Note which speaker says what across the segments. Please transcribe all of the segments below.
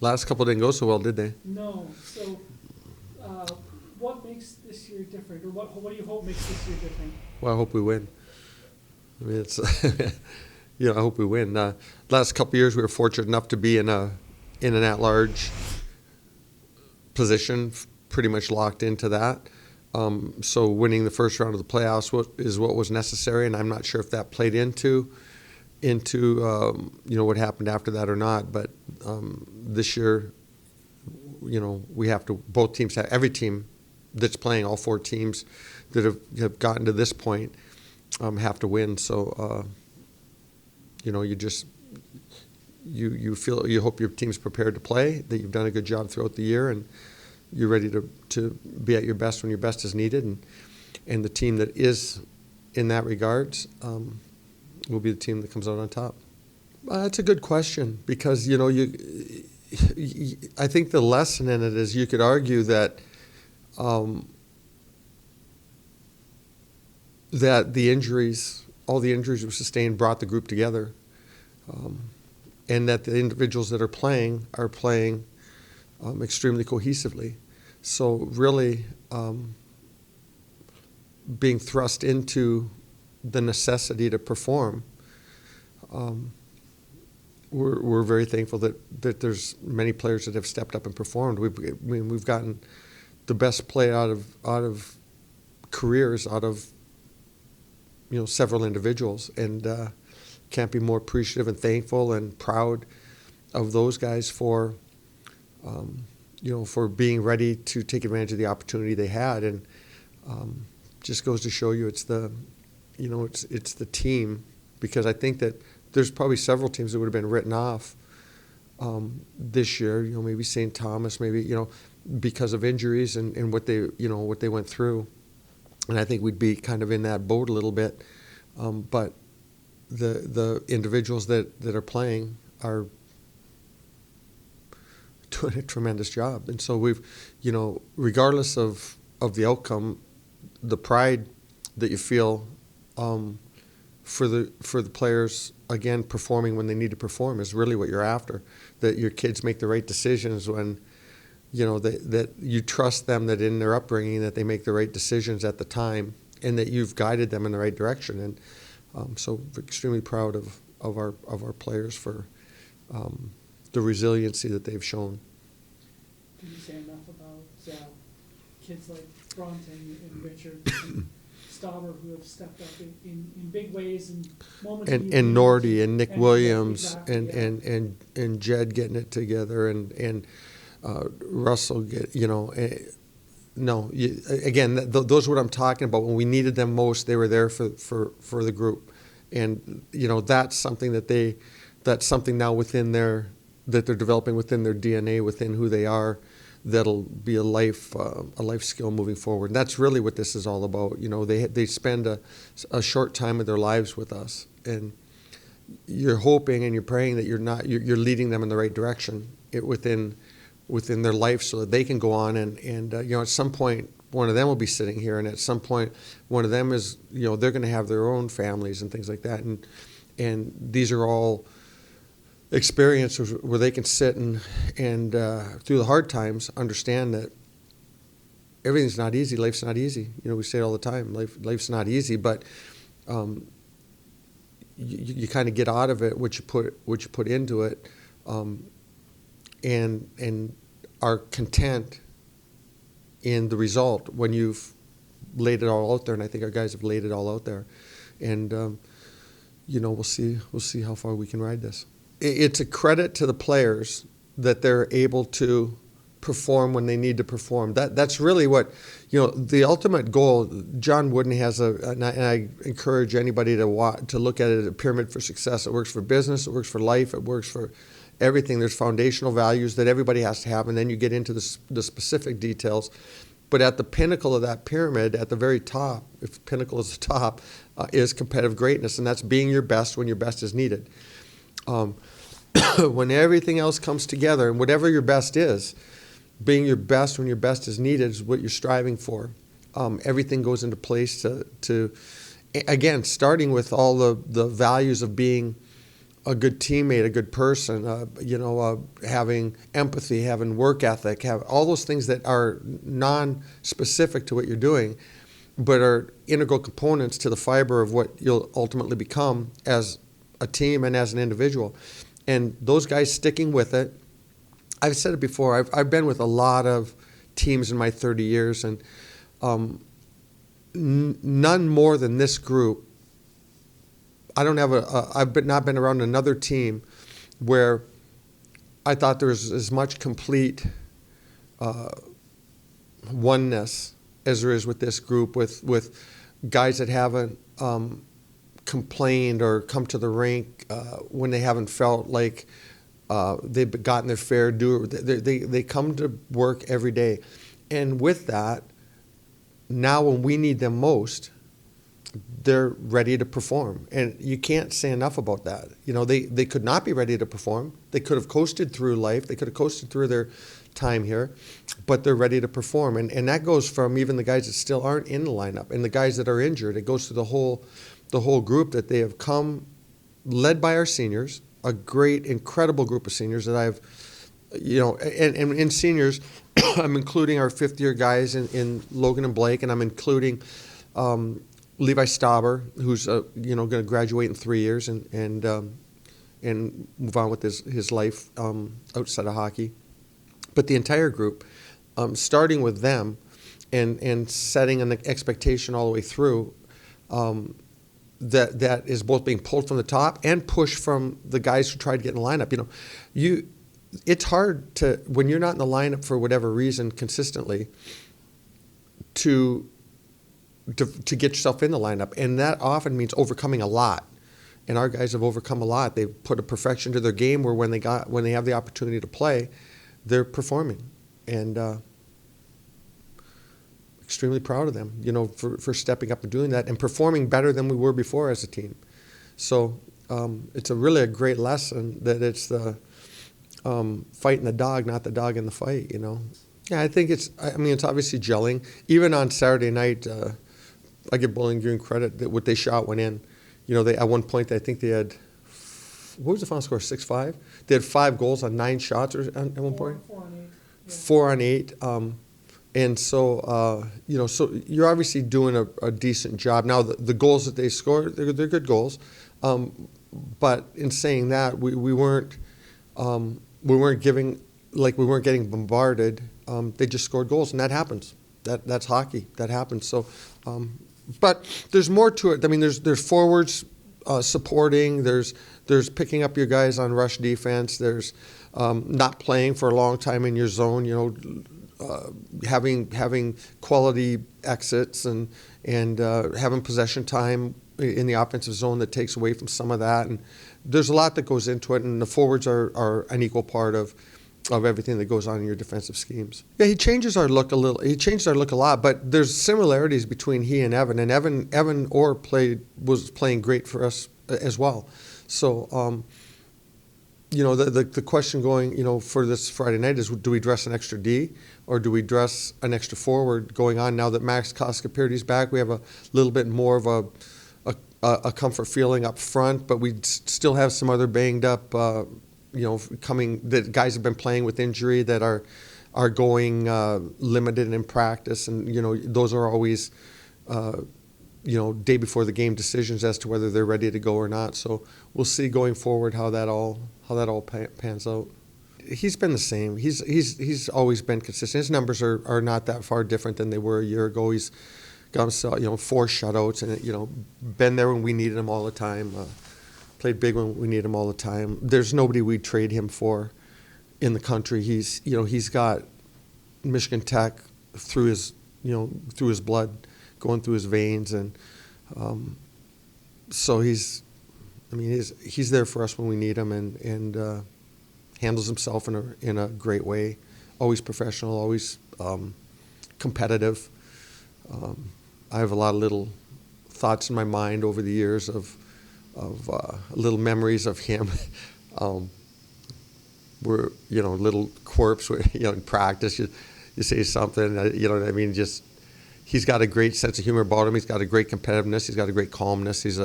Speaker 1: Last couple didn't go so well, did they?
Speaker 2: No. So, uh, what makes this year different, or what do you hope makes this year different?
Speaker 1: Well, I hope we win. I mean, it's I hope we win. Last couple years, we were fortunate enough to be in an at-large position, pretty much locked into that. So winning the first round of the playoffs is what was necessary, and I'm not sure if that played into what happened after that or not. But this year, we have to, both teams have, every team that's playing, all four teams that have gotten to this point have to win. So you hope your team's prepared to play, that you've done a good job throughout the year, and you're ready to be at your best when your best is needed, and the team that is in that regards will be the team that comes out on top. That's a good question, because I think the lesson in it is, you could argue that that all the injuries we sustained brought the group together, and that the individuals that are playing extremely cohesively. So really, being thrust into the necessity to perform, we're very thankful that there's many players that have stepped up and performed. We've gotten the best play out of careers out of several individuals, and can't be more appreciative and thankful and proud of those guys for for being ready to take advantage of the opportunity they had. And just goes to show you, it's the team, because I think that there's probably several teams that would have been written off this year. Maybe St. Thomas, maybe because of injuries and what they went through, and I think we'd be kind of in that boat a little bit. But the individuals that are playing are doing a tremendous job, and so we've regardless of the outcome, the pride that you feel for the players, again, performing when they need to perform, is really what you're after. That your kids make the right decisions when that you trust them, that in their upbringing that they make the right decisions at the time, and that you've guided them in the right direction. And so we're extremely proud of our players for the resiliency that they've shown.
Speaker 2: Can you say enough about kids like Bronte and Richard and Stauber, who have stepped up in big ways and moments?
Speaker 1: And Nordy and Nick Williams,
Speaker 2: exactly,
Speaker 1: and Jed getting it together, and Russell again, those are what I'm talking about. When we needed them most, they were there for the group, and that's something that's something now that they're developing within their DNA, within who they are. That'll be a life skill moving forward. And that's really what this is all about. They spend a short time of their lives with us, and you're hoping and you're praying that you're leading them in the right direction within their life, so that they can go on and at some point one of them will be sitting here, and at some point one of them is they're going to have their own families and things like that, and these are all experiences where they can sit and through the hard times understand that everything's not easy. Life's not easy. We say it all the time. Life's not easy, but you kind of get out of it what you put into it, and are content in the result when you've laid it all out there. And I think our guys have laid it all out there, and we'll see how far we can ride this. It's a credit to the players that they're able to perform when they need to perform. That's really what, the ultimate goal. John Wooden has and I encourage anybody to look at it as a pyramid for success. It works for business, it works for life, it works for everything. There's foundational values that everybody has to have, and then you get into the specific details. But at the pinnacle of that pyramid, at the very top, if pinnacle is the top, is competitive greatness, and that's being your best when your best is needed. When everything else comes together, and whatever your best is, being your best when your best is needed is what you're striving for. Everything goes into place to again, starting with all the values of being a good teammate, a good person, having empathy, having work ethic, have all those things that are non-specific to what you're doing, but are integral components to the fiber of what you'll ultimately become as a team and as an individual. And those guys sticking with it. I've said it before. I've been with a lot of teams in my 30 years, and none more than this group. I've not been around another team where I thought there was as much complete oneness as there is with this group, with guys that haven't complained or come to the rink when they haven't felt like they've gotten their fair due. They come to work every day. And with that, now when we need them most, they're ready to perform. And you can't say enough about that. They could not be ready to perform. They could have coasted through life. They could have coasted through their time here, but they're ready to perform. And that goes from even the guys that still aren't in the lineup and the guys that are injured. It goes to the whole group that they have come, led by our seniors, a great, incredible group of seniors that I've, and in seniors, I'm including our fifth-year guys in Logan and Blake, and I'm including Levi Stauber, who's going to graduate in 3 years and move on with his life outside of hockey. But the entire group, starting with them and setting an expectation all the way through, that is both being pulled from the top and pushed from the guys who tried to get in the lineup. It's hard to, when you're not in the lineup for whatever reason consistently, to get yourself in the lineup, and that often means overcoming a lot. And our guys have overcome a lot. They've put a perfection to their game where when they have the opportunity to play, they're performing, and extremely proud of them, for stepping up and doing that and performing better than we were before as a team. So it's really a great lesson that it's the fighting the dog, not the dog in the fight. Yeah, I think it's obviously gelling. Even on Saturday night, I give Bowling Green credit that what they shot went in. They at one point I think they had, what was the final score? 6-5. They had 5 goals on 9 shots at one point.
Speaker 2: 4 on 8. Yeah.
Speaker 1: 4 on 8. And so so you're obviously doing a decent job. Now the goals that they scored, they're good goals. But in saying that, we weren't getting bombarded. They just scored goals, and that happens. That's hockey. That happens. So. But there's more to it. There's forwards supporting. There's picking up your guys on rush defense. There's not playing for a long time in your zone. Having quality exits and having possession time in the offensive zone that takes away from some of that. And there's a lot that goes into it. And the forwards are an equal part of everything that goes on in your defensive schemes. Yeah, he changes our look a little. He changed our look a lot, but there's similarities between he and Evan. And Evan Orr was playing great for us as well. So, the question going, for this Friday night is, do we dress an extra D or do we dress an extra forward going on now that Max Koskapirti's back? We have a little bit more of a comfort feeling up front, but we still have some other banged up that guys have been playing with injury that are going limited in practice, and those are always day before the game decisions as to whether they're ready to go or not. So we'll see going forward how that all pans out. He's been the same. He's always been consistent. His numbers are not that far different than they were a year ago. He's got himself 4 shutouts, and been there when we needed him all the time. Played big when we need him all the time. There's nobody we'd trade him for in the country. He's got Michigan Tech through his blood, going through his veins, and so he's there for us when we need him, and handles himself in a great way. Always professional, always competitive. I have a lot of little thoughts in my mind over the years of little memories of him. We're little quirks. In practice, you say something. Just he's got a great sense of humor about him. He's got a great competitiveness. He's got a great calmness. He's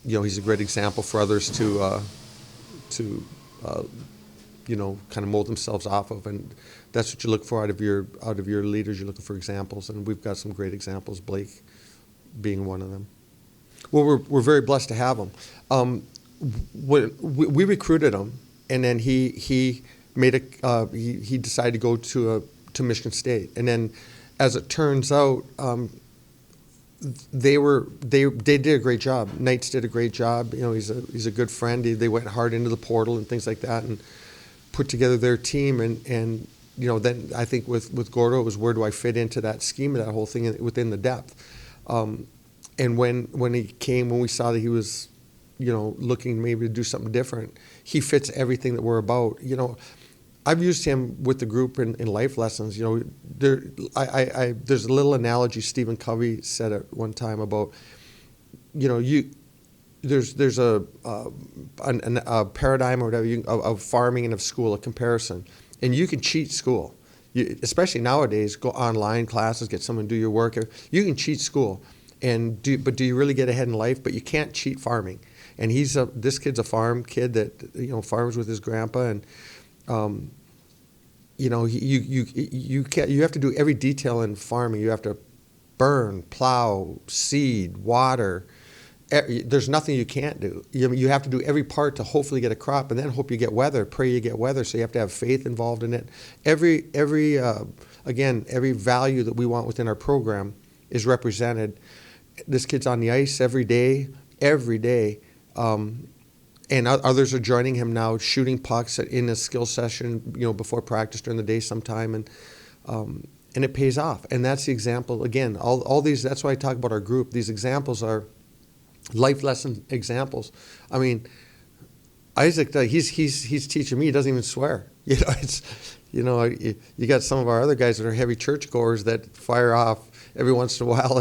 Speaker 1: he's a great example for others to kind of mold themselves off of, and that's what you look for out of your leaders. You're looking for examples, and we've got some great examples. Blake being one of them. Well, we're very blessed to have him. When we recruited him, and then he decided to go to Michigan State, and then as it turns out, they did a great job. Knights did a great job. He's a good friend. They went hard into the portal and things like that, and put together their team. And then I think with Gordo, it was where do I fit into that scheme of that whole thing within the depth. And when he came, when we saw that he was, looking maybe to do something different, he fits everything that we're about. I've used him with the group in life lessons. There's a little analogy Stephen Covey said at one time about, there's a paradigm or whatever of farming and of school, a comparison, and you can cheat school. Especially nowadays, go online classes, get someone to do your work. You can cheat school, but do you really get ahead in life? But you can't cheat farming. And this kid's a farm kid that farms with his grandpa, and you have to do every detail in farming. You have to burn, plow, seed, water. There's nothing you can't do. You have to do every part to hopefully get a crop, and then hope you get weather. Pray you get weather. So you have to have faith involved in it. Every value that we want within our program is represented. This kid's on the ice every day, and others are joining him now, shooting pucks in a skill session, before practice during the day sometime, and it pays off. And that's the example. Again, all these. That's why I talk about our group. These examples are life lesson examples. I mean, Isaac, he's teaching me. He doesn't even swear. You got some of our other guys that are heavy churchgoers that fire off every once in a while,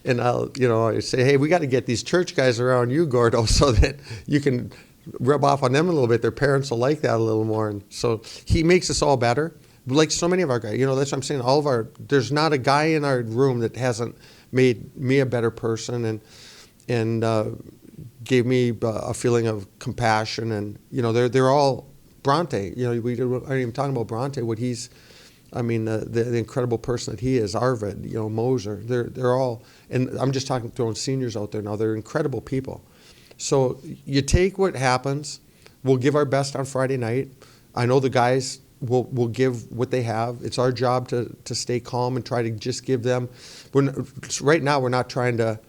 Speaker 1: and I say, hey, we got to get these church guys around you, Gordo, so that you can rub off on them a little bit. Their parents will like that a little more, and so he makes us all better. Like so many of our guys, that's what I'm saying. There's not a guy in our room that hasn't made me a better person, and gave me a feeling of compassion, and they're all Bronte. We aren't even talking about Bronte. What he's, the incredible person that he is. Arvid, Moser. They're all, and I'm just throwing seniors out there now. They're incredible people. So you take what happens. We'll give our best on Friday night. I know the guys will give what they have. It's our job to stay calm and try to just give them. Right now we're not trying to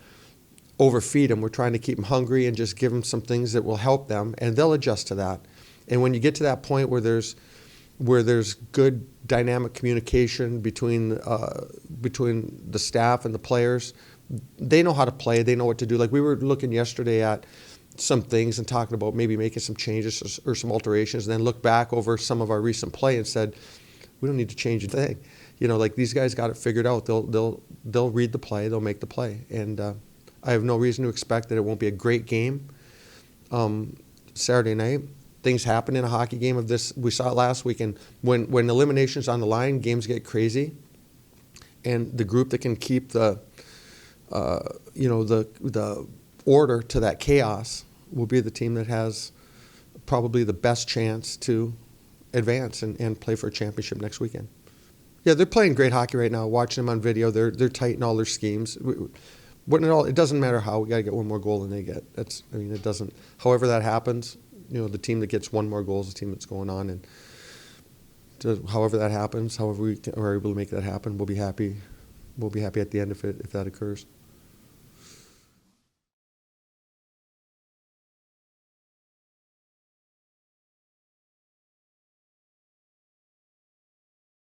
Speaker 1: overfeed them. We're trying to keep them hungry and just give them some things that will help them, and they'll adjust to that. And when you get to that point where there's good dynamic communication between the staff and the players, they know how to play. They know what to do. Like we were looking yesterday at some things and talking about maybe making some changes or some alterations, and then look back over some of our recent play and said, we don't need to change a thing. Like these guys got it figured out. They'll read the play. They'll make the play. And I have no reason to expect that it won't be a great game Saturday night. Things happen in a hockey game of this. We saw it last week, and when elimination's on the line, games get crazy. And the group that can keep the order to that chaos will be the team that has probably the best chance to advance and play for a championship next weekend. Yeah, they're playing great hockey right now. Watching them on video, they're tight in all their schemes. It doesn't matter how. We got to get one more goal than they get. It doesn't. However that happens, the team that gets one more goal is the team that's going on, and however that happens, however we are able to make that happen, we'll be happy. We'll be happy at the end if that occurs.